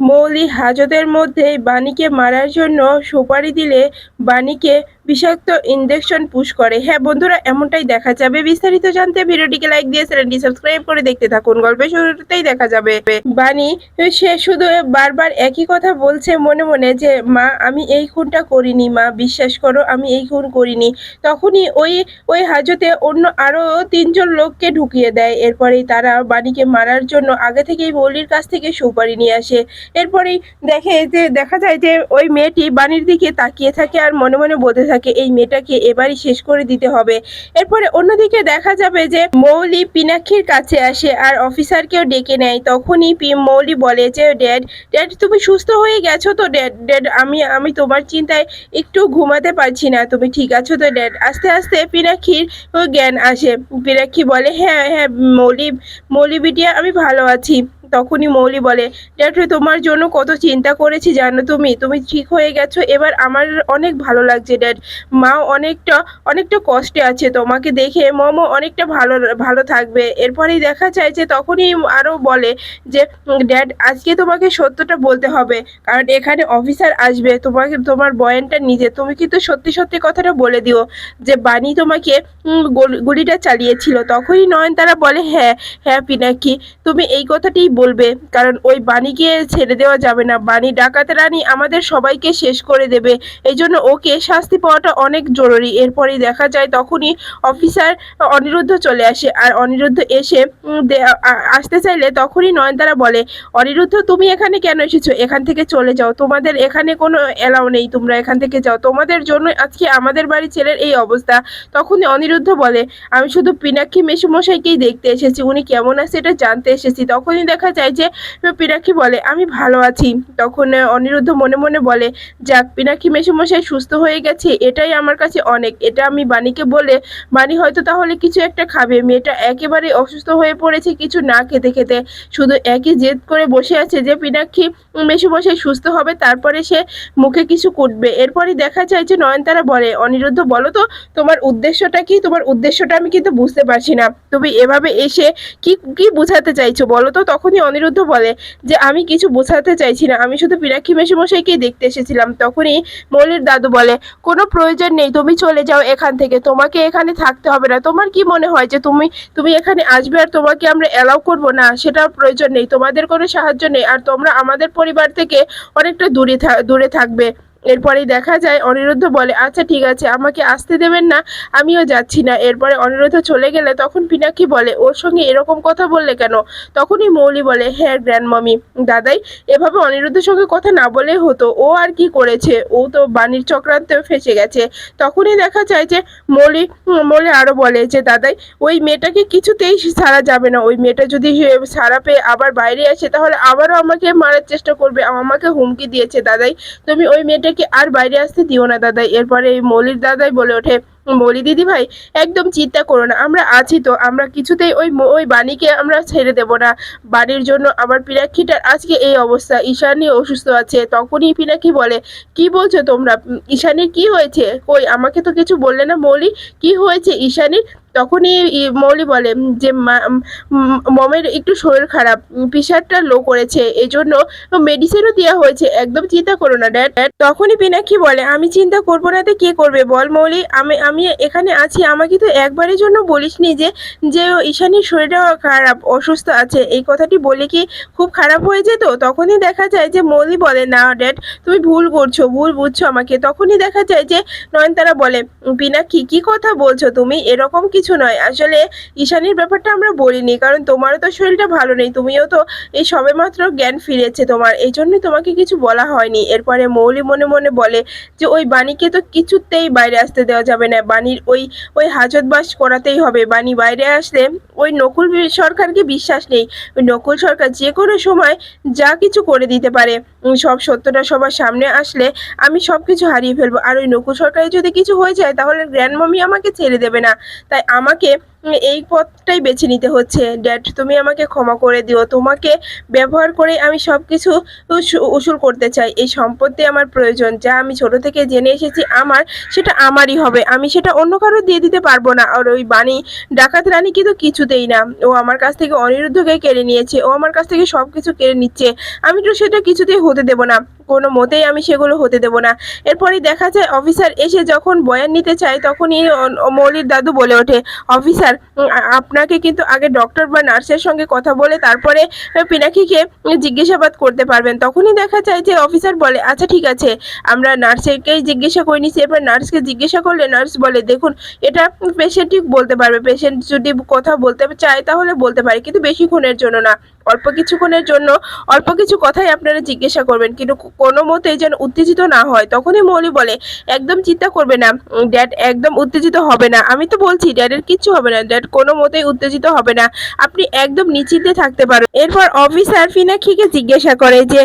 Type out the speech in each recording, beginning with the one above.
মৌলি হাজতের মধ্যেই বাণীকে মারার জন্য সুপারি দিলে বাণীকে বিষাক্ত ইঞ্জেকশন পুশ করে। হ্যাঁ বন্ধুরা, এমনটাই দেখা যাবে। বিস্তারিত জানতে ভিডিওটিকে লাইক দিয়ে চ্যানেলটি সাবস্ক্রাইব করে দেখতে থাকুন। গল্পের শুরুতেই দেখা যাবে বাণী, সে শুধু বারবার একই কথা বলছে মনে মনে যে মা আমি এই খুনটা করিনি, মা বিশ্বাস করো আমি এই খুন করিনি। তখনই ওই ওই হাজতে অন্য আরো 3জন লোককে ঢুকিয়ে দেয়। এরপরেই তারা বাণীকে মারার জন্য আগে থেকেই মৌলির কাছ থেকে সুপারি নিয়ে আসে। এরপরেই দেখা যায় যে ওই মেয়েটি বাণীর দিকে তাকিয়ে থাকে আর মনে মনে বলতে থাকে এই মেয়েটাকে এবারই শেষ করে দিতে হবে। এরপরে অন্যদিকে দেখা যাবে যে মৌলি পিনাক্ষীর কাছে আসে আর অফিসারকেও ডেকে নেয়। তখনই মৌলি বলে যে ড্যাড ড্যাড তুমি সুস্থ হয়ে গেছো তো? ড্যাড ড্যাড আমি তোমার চিন্তায় একটু ঘুমাতে পারছি না, তুমি ঠিক আছো তো ড্যাড? আস্তে আস্তে পিনাক্ষীর জ্ঞান আসে। পিনাক্ষী বলে হ্যাঁ হ্যাঁ মৌলি মৌলি বিটিয়া আমি ভালো আছি। তখনই মৌলি বলে ড্যাড তোমার জন্য কত চিন্তা করেছি জানো তুমি? তুমি ঠিক হয়ে গেছো এবার আমার অনেক ভালো লাগছে ড্যাড। মাও অনেকটা অনেকটা কষ্টে আছে, তোমাকে দেখে মমও অনেকটা ভালো ভালো থাকবে। এরপরেই দেখা যায় যে তখনই আরো বলে যে ড্যাড আজকে তোমাকে সত্যটা বলতে হবে, কারণ এখানে অফিসার আসবে, তোমাকে তোমার বয়ানটা নিজে তুমি কিন্তু সত্যি সত্যি কথাটা বলে দিও যে বাণী তোমাকে গুলিটা চালিয়েছিল। তখনই নয়নতারা বলে হ্যাঁ হ্যাঁ পিনাকি তুমি এই কথাটিই বলবে, কারণ ওই বাণীকে ছেড়ে দেওয়া যাবে না। বাণী ডাকাত রানী আমাদের সবাইকে শেষ করে দেবে, এই জন্য ওকে শাস্তি পাওয়াটা অনেক জরুরি। এরপরেই দেখা যায় তখনই অফিসার অনিরুদ্ধ চলে আসে আর অনিরুদ্ধ এসে আসতে চাইলে তখনই নয়নতারা বলে অনিরুদ্ধ তুমি এখানে কেন এসেছো? এখান থেকে চলে যাও, তোমাদের এখানে কোনো এলাও নেই, তোমরা এখান থেকে যাও, তোমাদের জন্য আজকে আমাদের বাড়ি ছেলের এই অবস্থা। তখনই অনিরুদ্ধ বলে আমি শুধু পিনাক্ষী মেসোমশাইকেই দেখতে এসেছি, উনি কেমন আছে এটা জানতে এসেছি। তখনই দেখা যায় যে পিনাক্ষী বলে আমি ভালো আছি। তখন অনিরুদ্ধ মনে মনে বলে যাক পিনাক্ষী মেসোমশাই সুস্থ হয়ে গেছে, এটাই আমার কাছে অনেক। এটা আমি বাণীকে বলে বাণী হয়তো তাহলে কিছু একটা খাবে। মেয়েটা একেবারে অসুস্থ হয়ে পড়েছে কিছু না খেতে খেতে, শুধু একই জেদ করে বসে আছে যে পিনাক্ষী মেসোমশাই সুস্থ হবে তারপরে সে মুখে কিছু কুটবে। এরপরই দেখা যায় যে নয়নতারা বলে অনিরুদ্ধ বলো তো তোমার উদ্দেশ্যটা কি? তোমার উদ্দেশ্যটা আমি কিন্তু বুঝতে পারছি না, তুমি এভাবে এসে কি কি বোঝাতে চাইছো বলো তো? তখনই অনিরুদ্ধ বলে যে আমি কিছু বোঝাতে চাইছি না, আমি শুধু পিনাক্ষী মেসোমশাইকেই দেখতে এসেছিলাম। তখনই মৌলির দাদু বলে কোনো প্রয়োজন নেই, তুমি চলে যাও এখান থেকে, তোমাকে এখানে থাকতে হবে না। তোমার কি মনে হয় যে তুমি তুমি এখানে আসবে আর তোমাকে আমরা অ্যালাউ করবো না? সেটার প্রয়োজন নেই, তোমাদের কোনো সাহায্য নেই, আর তোমরা আমাদের পরিবার থেকে অনেকটা দূরে থাকবে। এরপরেই দেখা যায় অনিরুদ্ধ বলে আচ্ছা ঠিক আছে আমাকে আসতে দেবেন না, আমিও যাচ্ছি না। এরপরে অনিরুদ্ধ চলে গেলে তখন পিনাক্ষী বলে ওর সঙ্গে এরকম কথা বললে কেন? তখনই মৌলি বলে হ্যাঁ গ্র্যান্ডমামি, দাদাই এভাবে অনিরুদ্ধের সঙ্গে কথা না বলেই হতো, ও আর কি করেছে? ও তো বাণীর চক্রান্তে ফেসে গেছে। তখনই দেখা যায় যে মৌলি আরো বলে যে দাদাই ওই মেয়েটাকে কিছুতেই ছাড়া যাবে না, ওই মেয়েটা যদি ছাড়া পেয়ে আবার বাইরে আসে তাহলে আবারও আমাকে মারার চেষ্টা করবে, আমাকে হুমকি দিয়েছে। দাদাই তুমি ওই মেয়েটাকে আর বাইরে আসতে দিও না দাদাই। এরপরে এই মৌলির দাদাই বলে ওঠে মৌলি দিদি ভাই একদম চিন্তা করো না, আমরা আছি তো, আমরা কিছুতেই ওই বাণীকে আমরা ছেড়ে দেব না। বাড়ির জন্য আবার পিনাক্ষীটার আজকে এই অবস্থা, ঈশানী অসুস্থ আছে। তখনই পিনাক্ষী বলে কি বলছো তোমরা? ঈশানীর কি হয়েছে? কই আমাকে তো কিছু বললে না মৌলি, কি হয়েছে ঈশানীর? তখনই মৌলি বলে যে মমের একটু শরীর খারাপ, প্রেশারটা লো করেছে, এই জন্য মেডিসিনও দেওয়া হয়েছে, একদম চিন্তা করো না ড্যাড। তখনই পিনাক্ষী বলে আমি চিন্তা করবো না তো কে করবে বল মৌলি, আমি আমি এখানে আছি, আমাকে তো একবারের জন্য বলিসনি যে যে ঈশানীর শরীরটা খারাপ অসুস্থ আছে, এই কথাটি বলে কি খুব খারাপ হয়ে যেত? তখনই দেখা যায় যে মৌলি বলে না ড্যাড তুমি ভুল করছো, ভুল বুঝছো আমাকে। তখনই দেখা যায় যে নয়নতারা বলে পিনাক্ষী কি কথা বলছো তুমি? এরকম কিছু নয়, আসলে ঈশানীর ব্যাপারটা আমরা বলিনি, কারণ তোমারও তো শরীরটা ভালো নেই, তুমিও তো এই সবেমাত্র জ্ঞান ফিরেছে তোমার, এই জন্যই তোমাকে কিছু বলা হয়নি। এরপরে মৌলি মনে মনে বলে যে ওই বাণীকে তো কিছুতেই বাইরে আসতে দেওয়া যাবে না, বাণীর ওই ওই হাজতবাস করাতেই হবে। বাণী বাইরে আসলে ওই নকুল সরকারকে বিশ্বাস নেই, ওই নকুল সরকার যে কোনো সময় যা কিছু করে দিতে পারে। সব সত্যটা সবার সামনে আসলে আমি সব কিছু হারিয়ে ফেলবো, আর ওই নকুল সরকারের যদি কিছু হয়ে যায় তাহলে গ্র্যান্ড মামি আমাকে ছেড়ে দেবে না। তাই আমাকে এই পথটাই বেছে নিতে হচ্ছে। ড্যাড, তুমি আমাকে ক্ষমা করে দিও। তোমাকে ব্যবহার করে আমি সবকিছু উসুল করতে চাই। এই সম্পত্তি আমার প্রয়োজন। যা আমি ছোট থেকে জেনে এসেছি আমার, সেটা আমারই হবে। আমি সেটা অন্য কারো দিয়ে দিতে পারবো না। আর ওই বাণী ডাকাত রানী কিন্তু কিছুতেই না। ও আমার কাছ থেকে অনিরুদ্ধকে কেড়ে নিয়েছে। ও আমার কাছ থেকে সবকিছু কেড়ে নিচ্ছে। আমি তো সেটা কিছুতেই হতে দেব না। কোনো মতেই আমি সেগুলো হতে দেব না। এরপরই দেখা যায় অফিসার এসে যখন বয়ান নিতে চায় তখনই মৌলির দাদু বলে ওঠে, অফিসার, আপনাকে কিন্তু আগে ডক্টর বা নার্সের সঙ্গে কথা বলে তারপরে পিনাকিকে জিজ্ঞাসাবাদ করতে পারবেন। তখনই দেখা যায় যে অফিসার বলে, আচ্ছা ঠিক আছে, আমরা নার্সকেই জিজ্ঞাসা করে নিচ্ছি। এরপর নার্সকে জিজ্ঞাসা করলে নার্স বলে, দেখুন, এটা পেশেন্টই বলতে পারবে। পেশেন্ট যদি কথা বলতে চায় তাহলে বলতে পারে, কিন্তু বেশিক্ষণের জন্য না, অল্প কিছুক্ষণের জন্য অল্প কিছু কথাই আপনারা জিজ্ঞাসা করবেন, কিন্তু কোনো মতেই যেন উত্তেজিত না হয়। তখনই মৌলি বলে, একদম চিন্তা করবে না ড্যাড, একদম উত্তেজিত হবে না। আমি তো বলছি ড্যাডের কিচ্ছু হবে না। ড্যাড কোনো মতেই উত্তেজিত হবে না। আপনি একদম নিশ্চিন্তে থাকতে পারেন। এরপর অফিসার পিনাক্ষীকে জিজ্ঞাসা করে যে,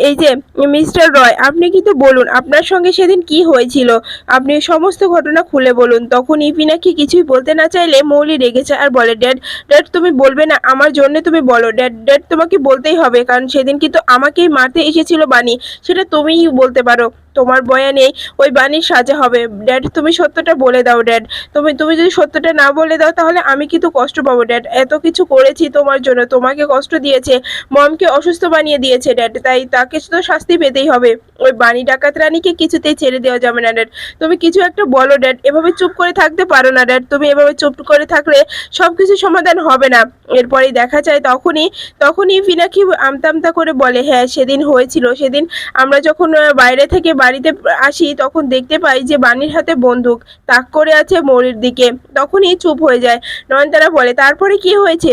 এই যে মিস্টার রয়, আপনি কিন্তু বলুন আপনার সঙ্গে সেদিন কি হয়েছিল। আপনি সমস্ত ঘটনা খুলে বলুন। তখনই পিনাক্ষী কিছুই বলতে না চাইলে মৌলি রেগে যায় আর বলে, ড্যাড, ড্যাড তুমি বলবে না? আমার জন্য তুমি বলো ড্যাড। ড্যাড তোমাকে বলতেই হবে, কারণ সেদিন কিন্তু আমাকেই মারতে এসেছিল বাণী। সেটা তুমিই বলতে পারো। তোমার বয়ানে ওই বাণীর সাজা হবে। ড্যাড, তুমি সত্যটা বলে দাও ড্যাড। তুমি তুমি যদি সত্যটা না বলে দাও তাহলে আমি কিন্তু কষ্ট পাবো ড্যাড। এত কিছু করেছি তোমার জন্য, তোমাকে কষ্ট দিয়েছে, মমকে অসুস্থ বানিয়ে দিয়েছে ড্যাড, তাই তাকে তো শাস্তি পেতেই হবে। ওই বাণী ডাকাত রানীকে কিছুতেই ছেড়ে দেওয়া যাবে না ড্যাড। তুমি কিছু একটা বলো ড্যাড। এভাবে চুপ করে থাকতে পারো না ড্যাড। তুমি এভাবে চুপ করে থাকলে সবকিছু সমাধান হবে না। এরপরেই দেখা যায় তখনই তখনই পিনাকি আমতা আমতা করে বলে, হ্যাঁ সেদিন হয়েছিল। সেদিন আমরা যখন বাইরে থেকে বাড়িতে আসি তখন দেখতে পাই যে বাণীর হাতে বন্দুক, তাক করে আছে মৌরির দিকে। তখনই চুপ হয়ে যায়। নয়নতারা বলে, তারপরে কি হয়েছে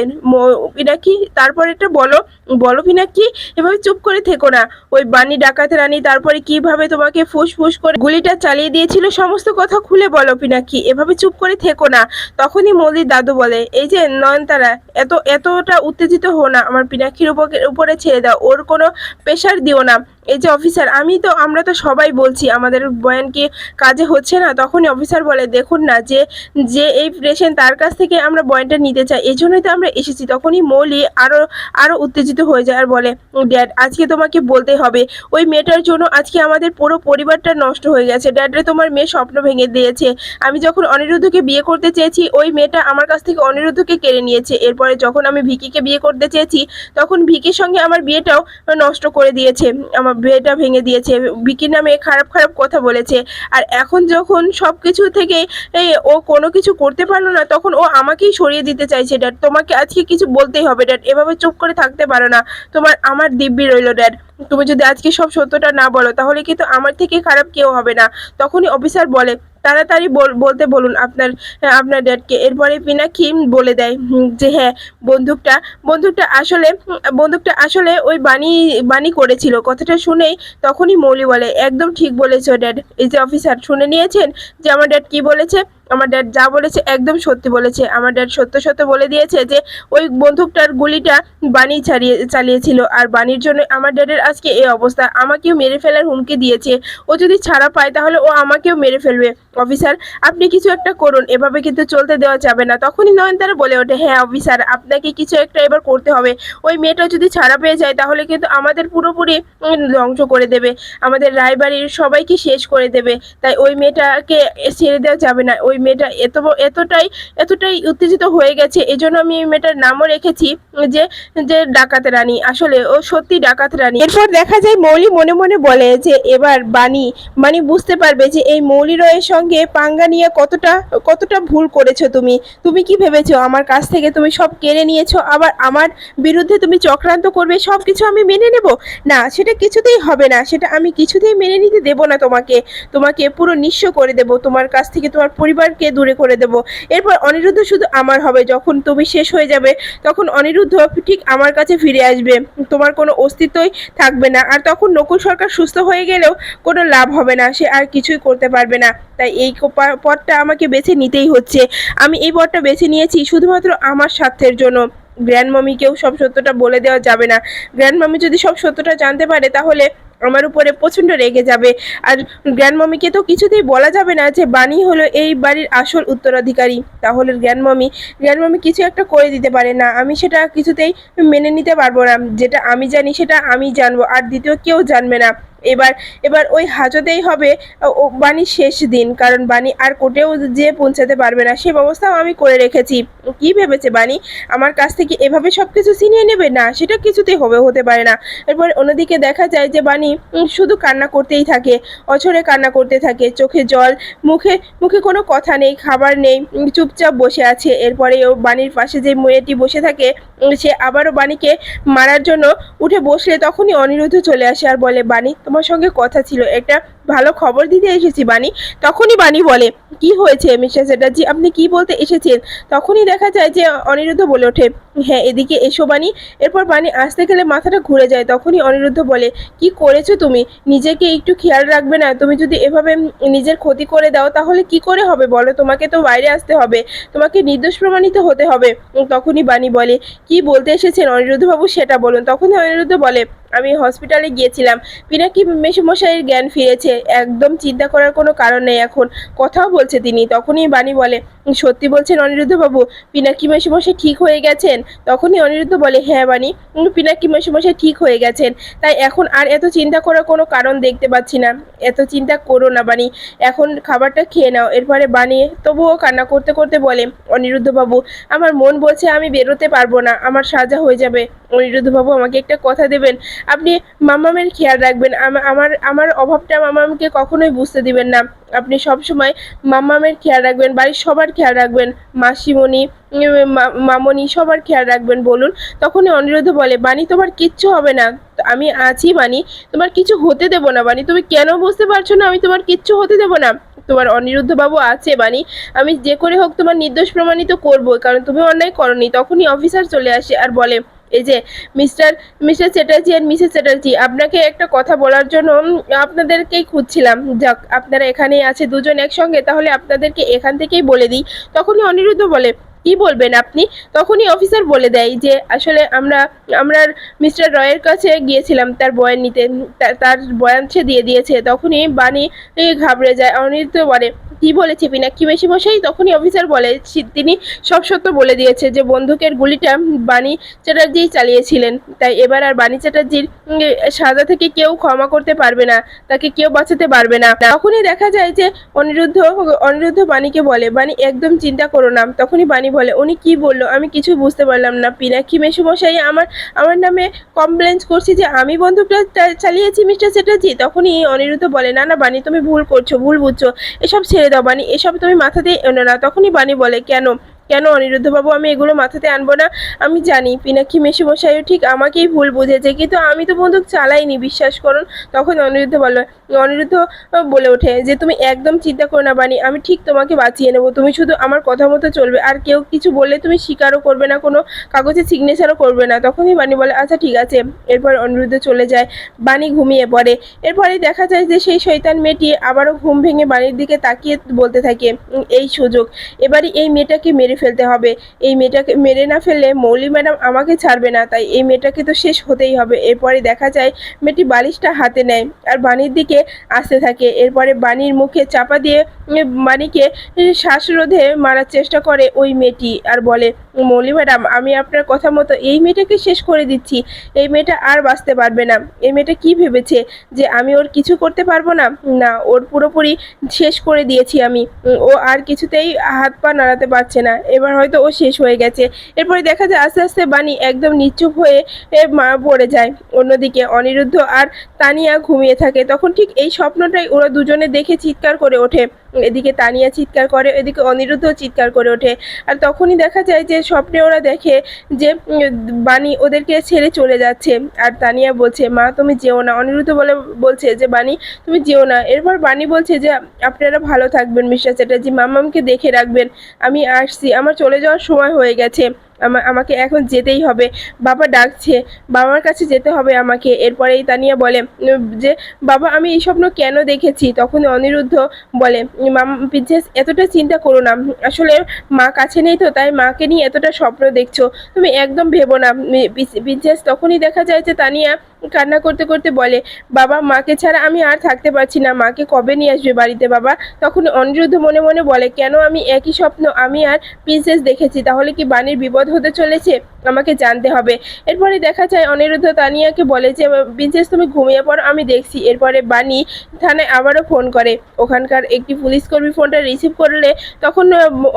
পিনাকি? তারপরে এটা বলো, বলো পিনাকি, এভাবে চুপ করে থেকো না। ওই বাণী ডাকাত রানী তারপরে কিভাবে তোমাকে ফুসফুস করে গুলিটা চালিয়ে দিয়েছিল সমস্ত কথা খুলে বলো পিনাকি, এভাবে চুপ করে থেকো না। তখনই মৌলির দাদু বলে, এই যে নয়নতারা, এতটা উত্তেজিত হো না। আমার পিনাকির উপরে ছেড়ে দাও, ওর কোনো প্রেশার দিও না। এই যে অফিসার, আমরা তো সবাই বলছি আমাদের বয়ান কি কাজে হচ্ছে না। তখনই অফিসার বলে, দেখুন না, যে যে এই পেশেন্ট তার কাছ থেকে আমরা বয়ানটা নিতে চাই, এই জন্যই তো আমরা এসেছি। তখনই মৌলি আরো আরো উত্তেজিত হয়ে যায় আর বলে, ড্যাড আজকে তোমাকে বলতে হবে, ওই মেয়েটার জন্য আজকে আমাদের পুরো পরিবারটা নষ্ট হয়ে গেছে। ড্যাড রে, তোমার মেয়ে স্বপ্ন ভেঙে দিয়েছে। আমি যখন অনিরুদ্ধকে বিয়ে করতে চেয়েছি ওই মেয়েটা আমার কাছ থেকে অনিরুদ্ধকে কেড়ে নিয়েছে। এরপরে যখন আমি ভিকিকে বিয়ে করতে চেয়েছি তখন ভিকির সঙ্গে আমার বিয়েটাও নষ্ট করে দিয়েছে, আমার বিয়েটা ভেঙে দিয়েছে, ভিকির নামে খারাপ খারাপ কথা বলেছে। আর এখন যখন সবকিছু থেকে ও কোনো কিছু করতে পারলো না তখন ও আমাকেই সরিয়ে দিতে চাইছে। ড্যাড, তোমাকে আজকে কিছু বলতেই হবে ড্যাড। এভাবে চুপ করে থাকতে পারো না। আমার দিব্যি রইলো ড্যাড। তুমি যদি আজকে সব সত্যটা না বলো তাহলে কিন্তু আমার থেকে খারাপ কেউ হবে না। তখনই অফিসার বলে, তাড়াতাড়ি বলতে বলুন আপনার ড্যাডকে। এরপরে পিনাকি বলে দেয় যে হ্যাঁ, বন্দুকটা বন্দুকটা আসলে ওই বাণী করেছিল। কথাটা শুনেই তখনই মৌলি বলে, একদম ঠিক বলেছো ড্যাড। এই যে অফিসার, শুনে নিয়েছেন যে আমার ড্যাড কি বলেছে? আমার ড্যাড যা বলেছে একদম সত্যি বলেছে। আমার ড্যাড সত্য সত্য বলে দিয়েছে যে ওই বন্দুকটার গুলিটা বাণী চালিয়েছিল, আর বাণীর জন্য আমার ড্যাডের আজকে এই অবস্থা। আমাকেও মেরে ফেলার হুমকি দিয়েছে। ও যদি ছাড়া পায় তাহলে ও আমাকেও মেরে ফেলবে। অফিসার, আপনি কিছু একটা করুন, এভাবে কিন্তু চলতে দেওয়া যাবে না। তখনই নয়নতারা বলে ওঠে, হ্যাঁ অফিসার, আপনাকে কিছু একটা এবার করতে হবে। ওই মেয়েটা যদি ছাড়া পেয়ে যায় তাহলে কিন্তু আমাদের পুরোপুরি ধ্বংস করে দেবে, আমাদের রায়বাড়ির সবাইকে শেষ করে দেবে। তাই ওই মেয়েটাকে ছেড়ে দেওয়া যাবে না। ওই মেয়েটা এতটাই উত্তেজিত হয়ে গেছে, এজন্য আমি এই মেয়েটার নামও রেখেছি যে যে ডাকাত রানী। আসলে ও সত্যি ডাকাত রানী। এরপর দেখা যায় মৌলি মনে মনে বলে যে এবার বাণী বুঝতে পারবে যে এই মৌলি রয়ের সঙ্গে পাঙ্গা নিয়ে কতটা ভুল করেছো তুমি। তুমি কি ভেবেছো আমার কাছ থেকে তুমি সব কেড়ে নিয়েছো, আবার আমার বিরুদ্ধে তুমি চক্রান্ত করবে, সবকিছু আমি মেনে নেব? না, সেটা কিছুতেই হবে না। সেটা আমি কিছুতেই মেনে নিতে দেব না। তোমাকে পুরো নিঃস্ব করে দেব, তোমার কাছ থেকে তোমার পরিবারকে দূরে করে দেব। এরপর অনিরুদ্ধ শুধু আমার হবে। যখন তুমি শেষ হয়ে যাবে তখন অনিরুদ্ধ ঠিক আমার কাছে ফিরে আসবে, তোমার কোনো অস্তিত্বই থাকবে না। আর তখন নকুল সরকার সুস্থ হয়ে গেলেও কোনো লাভ হবে না, সে আর কিছুই করতে পারবে না। তাই এই পথটা আমাকে বেছে নিতেই হচ্ছে। আমি এই পথটা বেছে নিয়েছি শুধুমাত্র আমার স্বার্থের জন্য। গ্র্যান্ড মামিকেও সব সত্যটা বলে দেওয়া যাবে না। গ্র্যান্ড মামি যদি সব সত্যটা জানতে পারে তাহলে আমার উপরে প্রচণ্ড রেগে যাবে। আর গ্র্যান্ডমমিকে তো কিছুতেই বলা যাবে না যে বানি হলো এই বাড়ির আসল উত্তরাধিকারী। তাহলে গ্র্যান্ডমমি কিছু একটা করে দিতে পারে না, আমি সেটা কিছুতেই মেনে নিতে পারবো না। যেটা আমি জানি সেটা আমি জানবো, আর দ্বিতীয় কেউ জানবে না। এবার এবার ওই হাজতেই হবে বাণীর শেষ দিন, কারণ বাণী আর কোর্টেও যেয়ে পৌঁছাতে পারবে না, সে ব্যবস্থাও আমি করে রেখেছি। কি ভেবেছে বাণী আমার কাছ থেকে এভাবে সবকিছু ছিনিয়ে নেবে? না, সেটা কিছুতেই হতে পারে না। এরপর অন্যদিকে দেখা যায় যে বাণী শুধু কান্না করতেই থাকে, অঝরে কান্না করতে থাকে, চোখে জল, মুখে মুখে কোনো কথা নেই, খাবার নেই, চুপচাপ বসে আছে। এরপরে ও বাণীর পাশে যে মেয়েটি বসে থাকে, সে আবারও বাণীকে মারার জন্য উঠে বসলে তখনই অনিরুদ্ধ চলে আসে আর বলে, বাণী তোমার সঙ্গে কথা ছিল, একটা ভালো খবর দিতে এসেছি বাণী। তখনই বাণী বলে, কি হয়েছে মিস্টার চ্যাটার্জি, আপনি কি বলতে এসেছেন? তখনই দেখা যায় যে অনিরুদ্ধ বলে ওঠে, হ্যাঁ এদিকে এসো বাণী। এরপর বাণী আসতে গেলে মাথাটা ঘুরে যায়। তখনই অনিরুদ্ধ বলে, কি করেছো তুমি? নিজেকে একটু খেয়াল রাখবে না? তুমি যদি এভাবে নিজের ক্ষতি করে দাও তাহলে কি করে হবে বলো? তোমাকে তো বাইরে আসতে হবে, তোমাকে নির্দোষ প্রমাণিত হতে হবে। তখনই বাণী বলে, কি বলতে এসেছেন অনিরুদ্ধ বাবু সেটা বলুন। তখনই অনিরুদ্ধ বলে, আমি হসপিটালে গিয়েছিলাম, পিনাকি মেসোমশাইয়ের জ্ঞান ফিরেছে, একদম চিন্তা করার কোনো কারণ নেই এখন, কথাও বলছে তিনি। তখনই বাণী বলে, সত্যি বলছেন অনিরুদ্ধ বাবু, পিনাকি মেসোমশাই ঠিক হয়ে গেছেন? তখনই অনিরুদ্ধ বলে, হ্যাঁ বাণী, পিনাকি মেসোমশাই ঠিক হয়ে গেছেন, তাই এখন আর এত চিন্তা করার কোনো কারণ দেখতে পাচ্ছি না। এত চিন্তা করো না বাণী, এখন খাবারটা খেয়ে নাও। এরপরে বাণী তবুও কান্না করতে করতে বলে, অনিরুদ্ধ বাবু আমার মন বলছে আমি বেরোতে পারবো না, আমার সাজা হয়ে যাবে। অনিরুদ্ধ বাবু আমাকে একটা কথা দেবেন, আপনি মামামের খেয়াল রাখবেন, আমার আমার অভাবটা মামামকে কখনোই বুঝতে দিবেন না। আপনি সব সময় মামামের খেয়াল রাখবেন, বাড়ির সবার খেয়াল রাখবেন, মাসিমণি, মামনি সবার খেয়াল রাখবেন বলুন। তখনই অনিরুদ্ধ বলে, বাণী তোমার কিচ্ছু হবে না, আমি আছি বাণী, তোমার কিছু হতে দেবো না বাণী, তুমি কেন বুঝতে পারছো না? আমি তোমার কিচ্ছু হতে দেবো না, তোমার অনিরুদ্ধ বাবু আছে বাণী, আমি যে করে হোক তোমার নির্দোষ প্রমাণিত করবো, কারণ তুমি অন্যায় করনি। তখনই অফিসার চলে আসে আর বলে, এই যে মিস্টার মিস্টার চ্যাটার্জি আর মিসেস চ্যাটার্জি, আপনাকে একটা কথা বলার জন্য আপনাদেরকেই খুঁজছিলাম। যাক আপনারা এখানেই আছে দুজন একসঙ্গে, তাহলে আপনাদেরকে এখান থেকেই বলে দিই। তখনই অনিরুদ্ধ বলে, কি বলবেন আপনি? তখনই অফিসার বলে দেয় যে আসলে আমরা মিস্টার রয়ের কাছে গিয়েছিলাম তার বয়ান নিতে, তার বয়ান সে দিয়ে দিয়েছে। তখনই বাণী ঘাবড়ে যায়। অনিরুদ্ধ বলে, কি বলেছে পিনাক্ষী মেশিমশাই? তখনই অফিসার বলে, তিনি সব সত্য বলে দিয়েছে যে বন্দুকের গুলিটা বাণী চ্যাটার্জি চালিয়েছিলেন, তাই এবার আর বাণী চ্যাটার্জির সাজা থেকে কেউ ক্ষমা করতে পারবে না, তাকে কেউ বাঁচাতে পারবে না। তখনই দেখা যায় যে অনিরুদ্ধ অনিরুদ্ধ বাণীকে বলে, বাণী একদম চিন্তা করো না। তখনই বাণী বলে, উনি কি বললো আমি কিছু বুঝতে পারলাম না। পিনাক্ষী মেশামশাই আমার নামে কমপ্লেন করছে যে আমি বন্দুকটা চালিয়েছি মিস্টার চ্যাটার্জি। তখনই অনিরুদ্ধ বলে, না না বাণী তুমি ভুল করছো, ভুল বুঝছো, এসব ছেড়ে দাও বাণী, এসব তুমি মাথাতেই এনো না। তখনই বাণী বলে, কেন কেন অনিরুদ্ধ বাবু, আমি এগুলো মাথাতে আনবো না। আমি জানি পিনাক্ষী মেশামশাইও ঠিক আমাকেই ভুল বুঝেছে, কিন্তু আমি তো বন্দুক চালাইনি, বিশ্বাস করুন। তখন অনিরুদ্ধ বলে ওঠে যে তুমি একদম চিন্তা করো না বাণী, আমি ঠিক তোমাকে বাঁচিয়ে নেবো, তুমি শুধু আমার কথা মতো চলবে, আর কেউ কিছু বললে তুমি স্বীকারও করবে না, কোনো কাগজে সিগনেচারও করবে না। তখনই বাণী বলে, আচ্ছা ঠিক আছে। এরপর অনিরুদ্ধ চলে যায়, বাণী ঘুমিয়ে পড়ে। এরপরে দেখা যায় যে সেই শয়তান মেয়েটি আবারও ঘুম ভেঙে বাণীর দিকে তাকিয়ে বলতে থাকে, এই সুযোগ, এবারে এই মেয়েটাকে মেরে ফেলতে হবে, এই মেয়েটাকে মেরে না ফেললে মৌলি ম্যাডাম আমাকে ছাড়বে না, তাই এই মেয়েটাকে তো শেষ হতেই হবে। এরপরে দেখা যায় মেয়েটি বালিশটা হাতে নেয় আর বাণীর দিকে আসতে থাকে। এরপরে বাণীর মুখে চাপা দিয়ে বাণীকে শ্বাসরোধে মারার চেষ্টা করে ওই মেয়েটি আর বলে, মৌলি ম্যাডাম আমি আপনার কথা মতো এই মেয়েটাকে শেষ করে দিচ্ছি, এই মেয়েটা আর বাঁচতে পারবে না। এই মেয়েটা কি ভেবেছে যে আমি ওর কিছু করতে পারবো না? না, ওর পুরোপুরি শেষ করে দিয়েছি আমি, ও আর কিছুতেই হাত পা নাড়াতে পারছে না, এবার হয়তো ও শেষ হয়ে গেছে। এরপরে দেখা যায় আস্তে আস্তে বাণী একদম নিশ্চুপ হয়ে পড়ে যায়। অন্যদিকে অনিরুদ্ধ আর তানিয়া ঘুমিয়ে থাকে। তখন ঠিক এই স্বপ্নটাই ওরা দুজনে দেখে চিৎকার করে ওঠে। এদিকে তানিয়া চিৎকার করে, এদিকে অনিরুদ্ধ চিৎকার করে ওঠে। আর তখনই দেখা যায় যে স্বপ্নে ওরা দেখে যে বাণী ওদেরকে ছেড়ে চলে যাচ্ছে। আর তানিয়া বলছে, মা তুমি যেও না। অনিরুদ্ধ বলছে যে বাণী তুমি যেও না। এরপর বাণী বলছে যে আপনারা ভালো থাকবেন মিস্টার চ্যাটার্জি, মামামকে দেখে রাখবেন, আমি আসছি, আমার চলে যাওয়ার সময় হয়ে গেছে। আমাকে এখন যেতেই হবে, বাবা ডাকছে, বাবার কাছে যেতে হবে আমাকে। এরপরেই তানিয়া বলে যে বাবা আমি এই স্বপ্ন কেন দেখেছি? তখন অনিরুদ্ধ বলে প্রিন্সেস এতটা চিন্তা করো না, আসলে মা কাছে নেই তো তাই মাকে নিয়ে এতটা স্বপ্ন দেখছো, তুমি একদম ভেবো না প্রিন্সেস। তখনই দেখা যায় যে তানিয়া কান্না করতে করতে বলে বাবা মাকে ছাড়া আমি আর থাকতে পারছি না, মাকে কবে নিয়ে আসবে বাড়িতে বাবা? তখন অনিরুদ্ধ মনে মনে বলে কেন আমি একই স্বপ্ন আমি আর প্রিন্সেস দেখেছি, তাহলে কি বাণীর বিপদ হতে চলেছে? আমাকে জানতে হবে। এরপরে দেখা যায় অনিরুদ্ধ তানিয়াকে বলে যে প্রিন্সেস তুমি ঘুমিয়ে পড়ো, আমি দেখছি। এরপরে বাণী থানায় আবারও ফোন করে, ওখানকার একটি পুলিশ কর্মী ফোনটা রিসিভ করলে তখন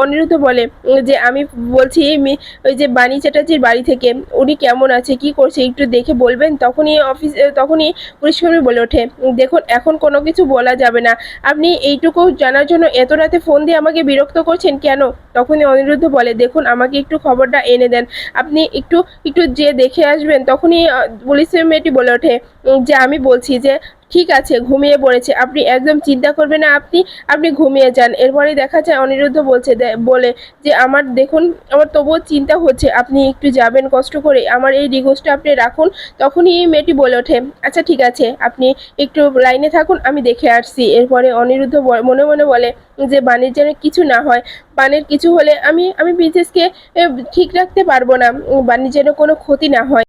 অনিরুদ্ধ বলে যে আমি বলছি ওই যে বাণী চ্যাটার্জির বাড়ি থেকে, উনি কেমন আছে কি করছে একটু দেখে বলবেন? তখনই পুলিশকর্মী বলে ওঠে দেখুন এখন কোনো কিছু বলা যাবে না, আপনি এইটুকু জানার জন্য এত রাতে ফোন দিয়ে আমাকে বিরক্ত করছেন কেন? তখনই অনিরুদ্ধ বলে দেখুন আমাকে একটু খবরটা এনে দেন, আপনি একটু একটু যে দেখে আসবেন। তখনই পুলিশের মেয়েটি বলে ওঠে যে আমি বলছি যে ঠিক আছে ঘুমিয়ে পড়েছে, আপনি একদম চিন্তা করবেন না, আপনি আপনি ঘুমিয়ে যান। এরপরেই দেখা যায় অনিরুদ্ধ বলে যে আমার দেখুন আমার তবুও চিন্তা হচ্ছে, আপনি একটু যাবেন কষ্ট করে, আমার এই রিকোয়েস্টটা আপনি রাখুন। তখনই এই মেয়েটি বলে ওঠে আচ্ছা ঠিক আছে আপনি একটু লাইনে থাকুন, আমি দেখে আসছি। এরপরে অনিরুদ্ধ মনে মনে বলে যে বাণীর যেন কিছু না হয়, বাণীর কিছু হলে আমি প্রিন্সেসকে ঠিক রাখতে পারবো না, বাণীর যেন কোনো ক্ষতি না হয়।